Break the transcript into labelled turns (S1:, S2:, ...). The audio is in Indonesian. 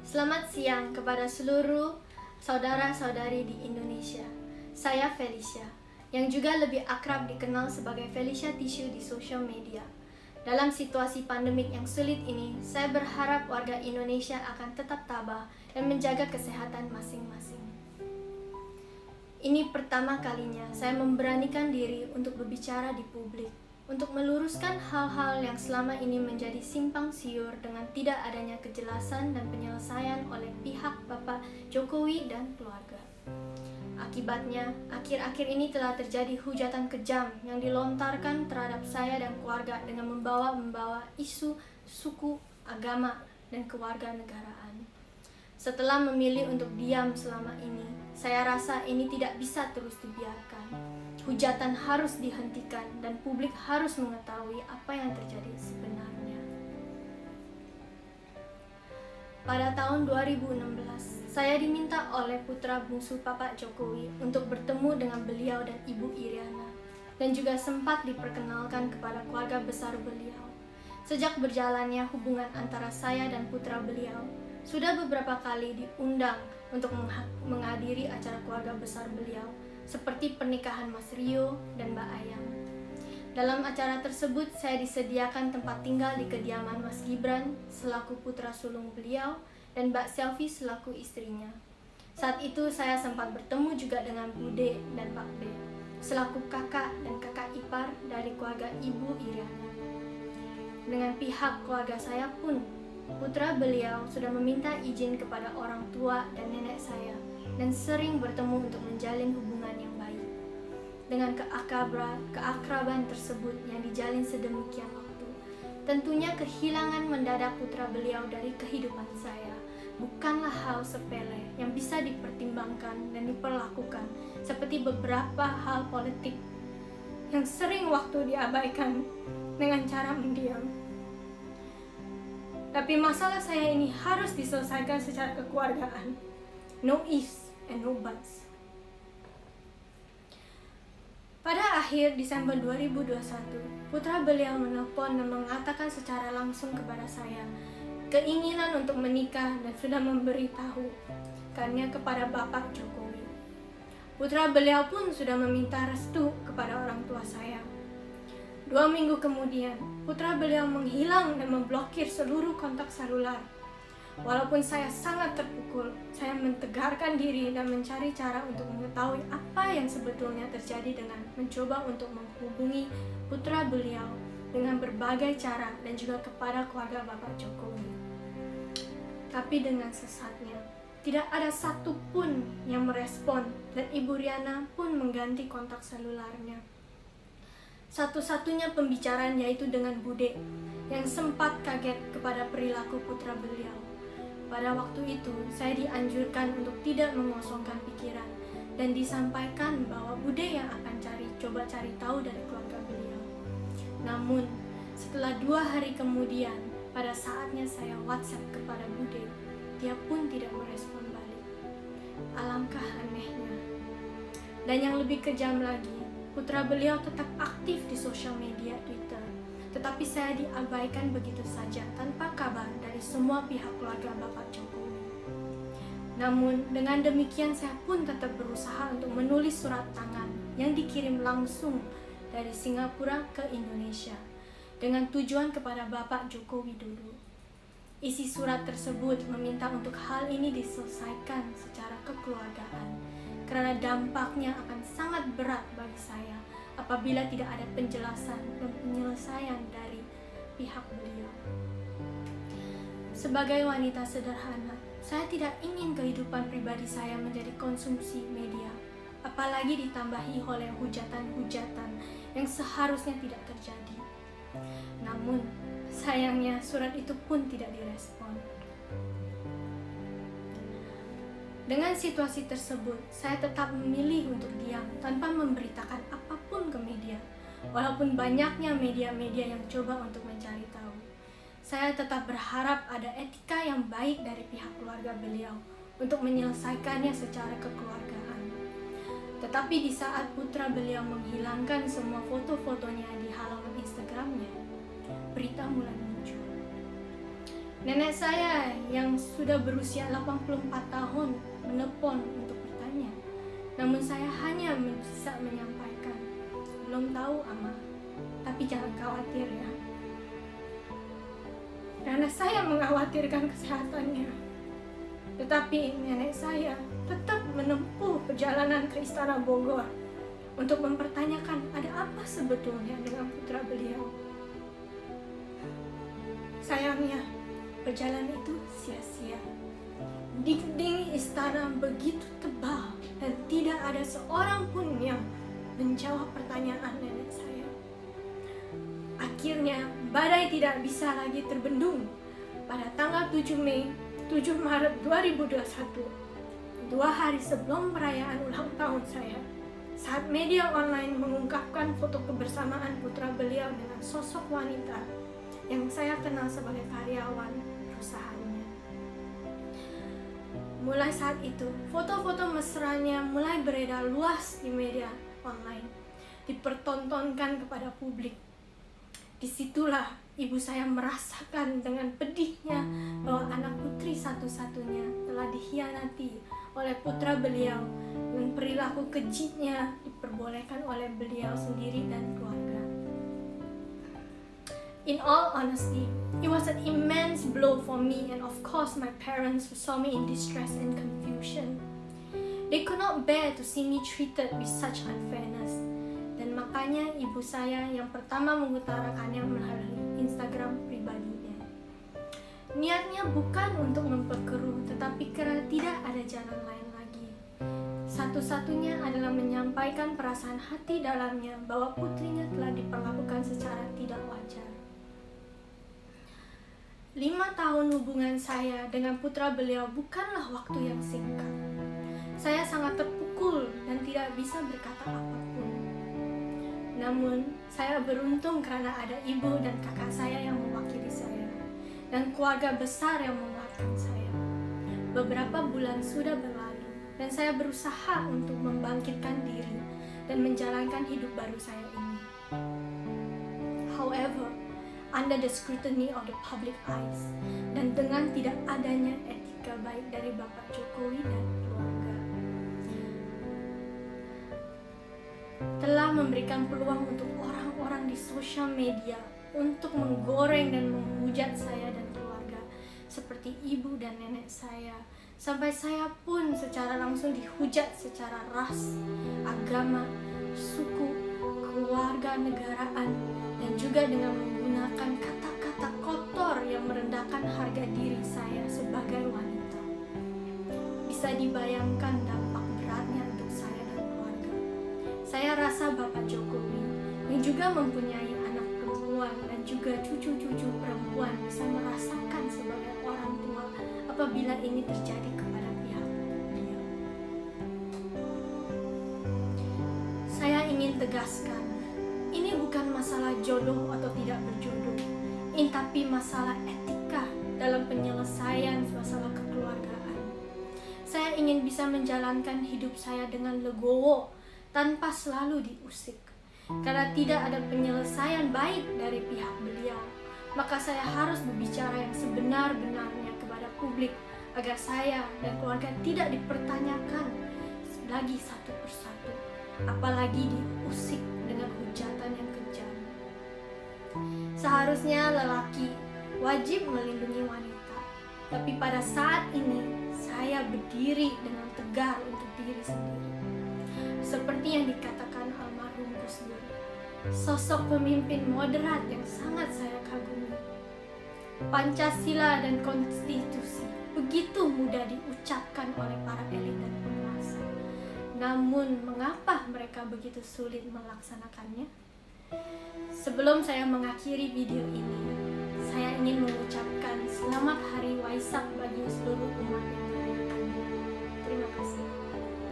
S1: Selamat siang kepada seluruh saudara-saudari di Indonesia. Saya Felicia, yang juga lebih akrab dikenal sebagai Felicia Tissue di sosial media. Dalam situasi pandemik yang sulit ini, saya berharap warga Indonesia akan tetap tabah dan menjaga kesehatan masing-masing. Ini pertama kalinya saya memberanikan diri untuk berbicara di publik, untuk meluruskan hal-hal yang selama ini menjadi simpang siur dengan tidak adanya kejelasan dan penyelesaian oleh pihak Bapak Jokowi dan keluarga. Akibatnya, akhir-akhir ini telah terjadi hujatan kejam yang dilontarkan terhadap saya dan keluarga dengan membawa isu suku, agama, dan kewarganegaraan. Setelah memilih untuk diam selama ini, saya rasa ini tidak bisa terus dibiarkan. Hujatan harus dihentikan dan publik harus mengetahui apa yang terjadi sebenarnya. Pada tahun 2016, saya diminta oleh putra bungsu Bapak Jokowi untuk bertemu dengan beliau dan Ibu Iriana, dan juga sempat diperkenalkan kepada keluarga besar beliau. Sejak berjalannya hubungan antara saya dan putra beliau, sudah beberapa kali diundang untuk menghadiri acara keluarga besar beliau, seperti pernikahan Mas Rio dan Mbak Ayang. Dalam acara tersebut, saya disediakan tempat tinggal di kediaman Mas Gibran selaku putra sulung beliau dan Mbak Selvi selaku istrinya. Saat itu saya sempat bertemu juga dengan Bude dan Pak B selaku kakak dan kakak ipar dari keluarga Ibu Iriana. Dengan pihak keluarga saya pun, putra beliau sudah meminta izin kepada orang tua dan nenek saya dan sering bertemu untuk menjalin hubungan yang baik. Dengan keakraban tersebut yang dijalin sedemikian waktu, tentunya kehilangan mendadak putra beliau dari kehidupan saya bukanlah hal sepele yang bisa dipertimbangkan dan diperlakukan seperti beberapa hal politik yang sering waktu diabaikan dengan cara mendiam. Tapi masalah saya ini harus diselesaikan secara kekeluargaan. No ifs and no buts. Pada akhir Desember 2021, putra beliau menelpon dan mengatakan secara langsung kepada saya keinginan untuk menikah dan sudah memberitahukannya kepada Bapak Jokowi. Putra beliau pun sudah meminta restu kepada orang tua saya. 2 minggu kemudian, putra beliau menghilang dan memblokir seluruh kontak selular. Walaupun saya sangat terpukul, saya mentegarkan diri dan mencari cara untuk mengetahui apa yang sebetulnya terjadi dengan mencoba untuk menghubungi putra beliau dengan berbagai cara dan juga kepada keluarga Bapak Jokowi. Tapi dengan sesatnya, tidak ada satupun yang merespon dan Ibu Riana pun mengganti kontak selularnya. Satu-satunya pembicaraan yaitu dengan Bude yang sempat kaget kepada perilaku putra beliau. Pada waktu itu, saya dianjurkan untuk tidak mengosongkan pikiran dan disampaikan bahwa Bude yang akan coba cari tahu dari keluarga beliau. Namun, setelah 2 hari kemudian, pada saatnya saya WhatsApp kepada Bude, dia pun tidak merespon balik. Alangkah anehnya. Dan yang lebih kejam lagi, putra beliau tetap aktif di sosial media Twitter, tetapi saya diabaikan begitu saja tanpa kabar dari semua pihak keluarga Bapak Jokowi. Namun, dengan demikian saya pun tetap berusaha untuk menulis surat tangan yang dikirim langsung dari Singapura ke Indonesia dengan tujuan kepada Bapak Joko Widodo. Isi surat tersebut meminta untuk hal ini diselesaikan secara kekeluargaan, karena dampaknya akan sangat berat bagi saya apabila tidak ada penjelasan dan penyelesaian dari pihak beliau. Sebagai wanita sederhana, saya tidak ingin kehidupan pribadi saya menjadi konsumsi media, apalagi ditambahi oleh hujatan-hujatan yang seharusnya tidak terjadi. Namun, sayangnya surat itu pun tidak direspon. Dengan situasi tersebut, saya tetap memilih untuk diam tanpa memberitakan apapun ke media, walaupun banyaknya media-media yang coba untuk mencari tahu. Saya tetap berharap ada etika yang baik dari pihak keluarga beliau untuk menyelesaikannya secara kekeluargaan. Tetapi di saat putra beliau menghilangkan semua foto-fotonya di halaman Instagramnya, berita mulai muncul. Nenek saya yang sudah berusia 84 tahun menelpon untuk bertanya. Namun saya hanya bisa menyampaikan, belum tahu Ama, tapi jangan khawatir ya. Karena saya mengkhawatirkan kesehatannya. Tetapi nenek saya tetap menempuh perjalanan ke Istana Bogor untuk mempertanyakan ada apa sebetulnya dengan putra beliau. Sayangnya, perjalanan itu sia-sia. Dinding istana begitu tebal dan tidak ada seorang pun yang menjawab pertanyaan nenek saya. Akhirnya, badai tidak bisa lagi terbendung. Pada tanggal 7 Maret 2021, 2 hari sebelum perayaan ulang tahun saya, saat media online mengungkapkan foto kebersamaan putra beliau dengan sosok wanita yang saya kenal sebagai karyawan perusahaannya. Mulai saat itu, foto-foto mesranya mulai beredar luas di media online, dipertontonkan kepada publik. Disitulah ibu saya merasakan dengan pedihnya bahwa anak putri satu-satunya telah dikhianati oleh putra beliau, dan perilaku kejitnya diperbolehkan oleh beliau sendiri dan keluarga. In all honesty, it was an immense blow for me and of course my parents who saw me in distress and confusion. They could not bear to see me treated with such unfairness. Dan makanya ibu saya yang pertama mengutarakannya melalui Instagram pribadinya. Niatnya bukan untuk memperkeruh, tetapi karena tidak ada jalan lain lagi. Satu-satunya adalah menyampaikan perasaan hati dalamnya bahwa putrinya telah diperlakukan secara tidak wajar. 5 tahun hubungan saya dengan putra beliau bukanlah waktu yang singkat. Saya sangat terpukul dan tidak bisa berkata apapun. Namun, saya beruntung karena ada ibu dan kakak saya yang mewakili saya, dan keluarga besar yang menguatkan saya. Beberapa bulan sudah berlalu, dan saya berusaha untuk membangkitkan diri dan menjalankan hidup baru saya ini. However, under the scrutiny of the public eyes, dan dengan tidak adanya etika baik dari Bapak Jokowi dan keluarga, telah memberikan peluang untuk orang-orang di sosial media untuk menggoreng dan menghujat saya dan keluarga, seperti ibu dan nenek saya. Sampai saya pun secara langsung dihujat secara ras, agama, suku, keluarga negaraan, dan juga dengan menggunakan kata-kata kotor yang merendahkan harga diri saya sebagai wanita. Bisa dibayangkan dampak beratnya untuk saya dan keluarga. Saya rasa Bapak Jokowi yang juga mempunyai anak perempuan dan juga cucu-cucu perempuan bisa merasakan sebagai orang tua apabila ini terjadi kepada pihak beliau. Saya ingin tegaskan, ini bukan masalah jodoh atau tidak berjodoh, ini tapi masalah etika dalam penyelesaian masalah kekeluargaan. Saya ingin bisa menjalankan hidup saya dengan legowo tanpa selalu diusik. Karena tidak ada penyelesaian baik dari pihak beliau, maka saya harus berbicara yang sebenar-benarnya kepada publik agar saya dan keluarga tidak dipertanyakan lagi satu persatu, apalagi diusik dengan hujatan yang kejam. Seharusnya lelaki wajib melindungi wanita, tapi pada saat ini saya berdiri dengan tegar untuk diri sendiri. Seperti yang dikatakan almarhum Gus Dur, sosok pemimpin moderat yang sangat saya kagumi. Pancasila dan konstitusi begitu mudah diucapkan oleh para elit dan penguasa. Namun, mengapa mereka begitu sulit melaksanakannya? Sebelum saya mengakhiri video ini, saya ingin mengucapkan selamat Hari Waisak bagi seluruh umat yang merayakannya. Terima kasih.